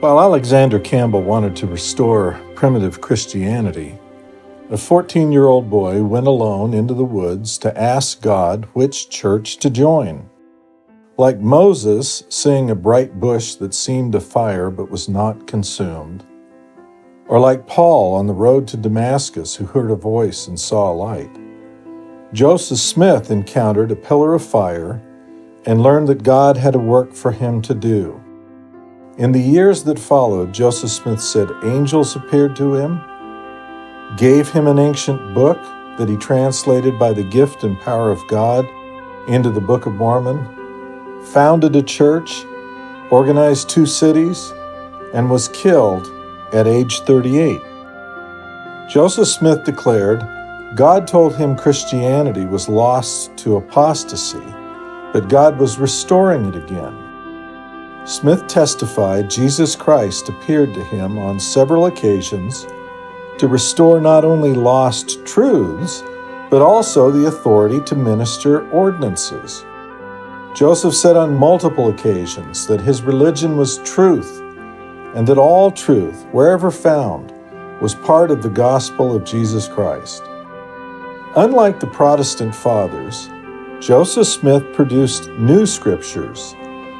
While Alexander Campbell wanted to restore primitive Christianity, a 14-year-old boy went alone into the woods to ask God which church to join. Like Moses seeing a bright bush that seemed afire but was not consumed, or like Paul on the road to Damascus who heard a voice and saw a light, Joseph Smith encountered a pillar of fire and learned that God had a work for him to do. In the years that followed, Joseph Smith said angels appeared to him, gave him an ancient book that he translated by the gift and power of God into the Book of Mormon, founded a church, organized 2 cities, and was killed at age 38. Joseph Smith declared God told him Christianity was lost to apostasy, but God was restoring it again. Smith testified Jesus Christ appeared to him on several occasions to restore not only lost truths, but also the authority to minister ordinances. Joseph said on multiple occasions that his religion was truth, and that all truth, wherever found, was part of the gospel of Jesus Christ. Unlike the Protestant fathers, Joseph Smith produced new scriptures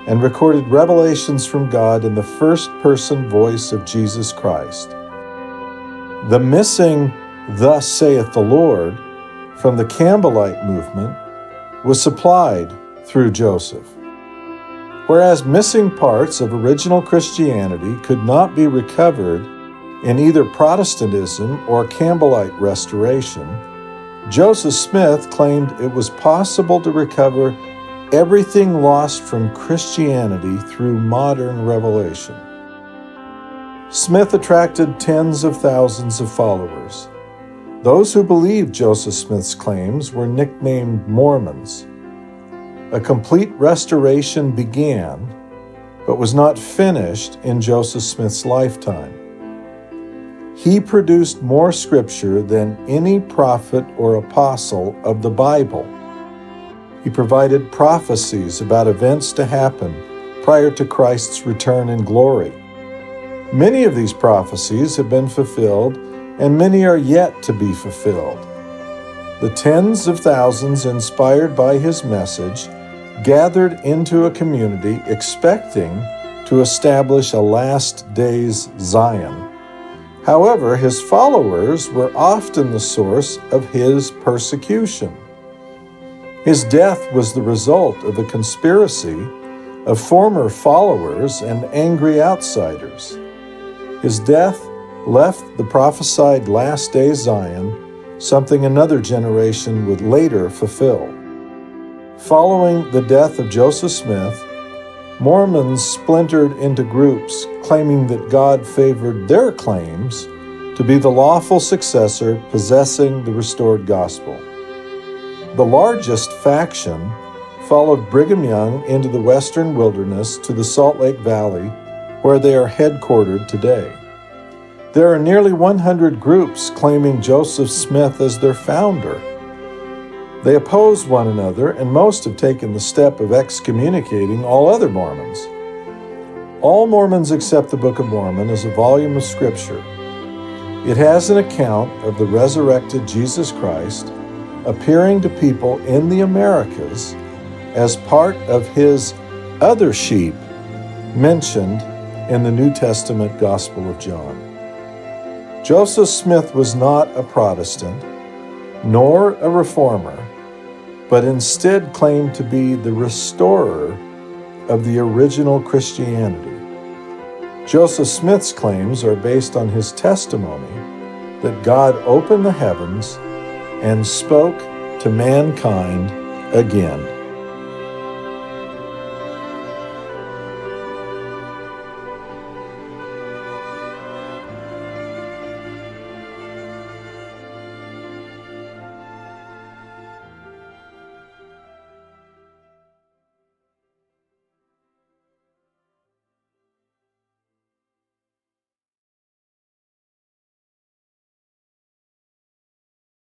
and recorded revelations from God in the first-person voice of Jesus Christ. The missing "Thus saith the Lord" from the Campbellite movement was supplied through Joseph. Whereas missing parts of original Christianity could not be recovered in either Protestantism or Campbellite restoration, Joseph Smith claimed it was possible to recover everything lost from Christianity through modern revelation. Smith attracted tens of thousands of followers. Those who believed Joseph Smith's claims were nicknamed Mormons. A complete restoration began, but was not finished in Joseph Smith's lifetime. He produced more scripture than any prophet or apostle of the Bible. He provided prophecies about events to happen prior to Christ's return in glory. Many of these prophecies have been fulfilled, and many are yet to be fulfilled. The tens of thousands inspired by his message gathered into a community expecting to establish a last days Zion. However, his followers were often the source of his persecution. His death was the result of a conspiracy of former followers and angry outsiders. His death left the prophesied last day Zion, something another generation would later fulfill. Following the death of Joseph Smith, Mormons splintered into groups claiming that God favored their claims to be the lawful successor possessing the restored gospel. The largest faction followed Brigham Young into the western wilderness to the Salt Lake Valley, where they are headquartered today. There are nearly 100 groups claiming Joseph Smith as their founder. They oppose one another, and most have taken the step of excommunicating all other Mormons. All Mormons accept the Book of Mormon as a volume of Scripture. It has an account of the resurrected Jesus Christ appearing to people in the Americas as part of his other sheep mentioned in the New Testament Gospel of John. Joseph Smith was not a Protestant, nor a reformer, but instead claimed to be the restorer of the original Christianity. Joseph Smith's claims are based on his testimony that God opened the heavens and spoke to mankind again.